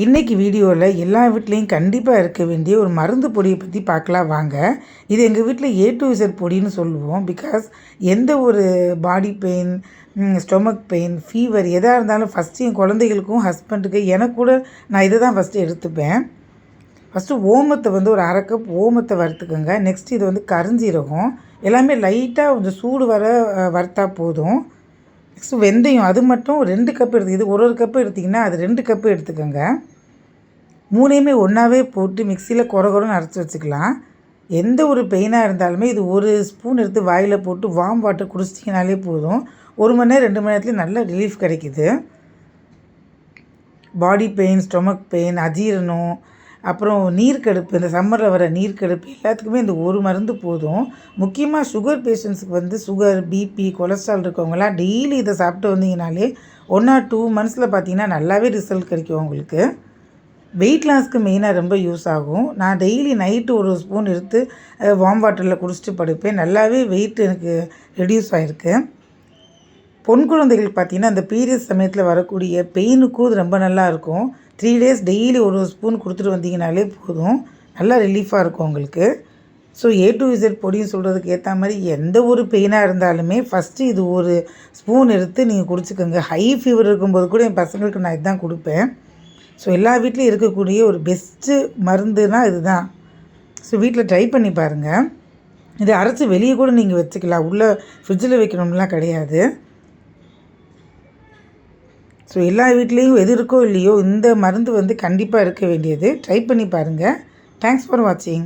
இன்றைக்கி வீடியோவில் எல்லா வீட்லேயும் கண்டிப்பாக இருக்க வேண்டிய ஒரு மருந்து பொடியை பற்றி பார்க்கலாம் வாங்க. இது எங்கள் வீட்டில் A to Z பொடின்னு சொல்லுவோம். பிகாஸ் எந்த ஒரு body pain, stomach pain, fever எதாக இருந்தாலும் ஃபஸ்ட்டு என் குழந்தைகளுக்கும் ஹஸ்பண்டுக்கு எனக்கு கூட நான் இதை தான் ஃபஸ்ட்டு எடுத்துப்பேன். ஃபஸ்ட்டு ஓமத்தை ஒரு அரை கப் ஓமத்தை வறுத்துக்கோங்க. நெக்ஸ்ட் இது கருஞ்சீரகம் எல்லாமே லைட்டாக கொஞ்சம் சூடு வர வறுத்தா போதும். நெக்ஸ்ட்டு வெந்தயம் அது மட்டும் 2 கப்பு இது ஒரு கப்பு எடுத்திங்கன்னா அது 2 கப்பு எடுத்துக்கோங்க. மூணையுமே ஒன்றாவே போட்டு மிக்சியில் கொரன்னு அரைச்சி வச்சுக்கலாம். எந்த ஒரு பெயினாக இருந்தாலுமே இது ஒரு ஸ்பூன் எடுத்து வாயில் போட்டு வார்ம் வாட்டர் குடிச்சிட்டிங்கனாலே போதும். 1 மணி நேரம் 2 மணி நேரத்துலேயும் நல்ல ரிலீஃப் கிடைக்கிது. பாடி பெயின், ஸ்டொமக் பெயின், அஜீரணம், அப்புறம் நீர்க்கடுப்பு, இந்த சம்மரில் வர நீர்க்கடுப்பு எல்லாத்துக்குமே இந்த ஒரு மருந்து போதும். முக்கியமாக சுகர் பேஷண்ட்ஸுக்கு சுகர், பிபி, கொலஸ்ட்ரால் இருக்கவங்களாம் டெய்லி இதை சாப்பிட்டு வந்தீங்கனாலே 1 or 2 மந்த்ஸில் பார்த்தீங்கன்னா நல்லாவே ரிசல்ட் கிடைக்கும் உங்களுக்கு. வெயிட் லாஸ்க்கு மெயினாக ரொம்ப யூஸ் ஆகும். நான் டெய்லி நைட்டு ஒரு ஸ்பூன் எடுத்து வார்ம் வாட்டரில் குடிச்சிட்டு படுப்பேன். நல்லாவே வெயிட் எனக்கு ரெடியூஸ் ஆகிருக்கு. பொன் குழந்தைகளுக்கு பார்த்திங்கன்னா அந்த பீரியட்ஸ் சமயத்தில் வரக்கூடிய பெயினுக்கும் இது ரொம்ப நல்லாயிருக்கும். 3 days டெய்லி ஒரு ஸ்பூன் கொடுத்துட்டு வந்தீங்கனாலே போதும். நல்லா ரிலீஃபாக இருக்கும் உங்களுக்கு. ஸோ A to Z பொடின்னு சொல்கிறதுக்கு ஏற்ற மாதிரி எந்த ஒரு பெயினாக இருந்தாலுமே ஃபஸ்ட்டு இது ஒரு ஸ்பூன் எடுத்து நீங்கள் குடிச்சிக்கோங்க. ஹை ஃபீவர் இருக்கும்போது கூட என் பசங்களுக்கு நான் இதுதான் கொடுப்பேன். ஸோ எல்லா வீட்லேயும் இருக்கக்கூடிய ஒரு பெஸ்ட்டு மருந்துனால் இது தான். ஸோ வீட்டில் ட்ரை பண்ணி பாருங்கள். இதை அரைச்சி வெளியே கூட நீங்கள் வச்சுக்கலாம். உள்ளே ஃப்ரிட்ஜில் வைக்கணும்லாம் கிடையாது. ஸோ எல்லா வீட்லேயும் எது இருக்கோ இல்லையோ இந்த மருந்து கண்டிப்பாக இருக்க வேண்டியது. ட்ரை பண்ணி பாருங்கள். தேங்க்ஸ் ஃபார் வாட்சிங்.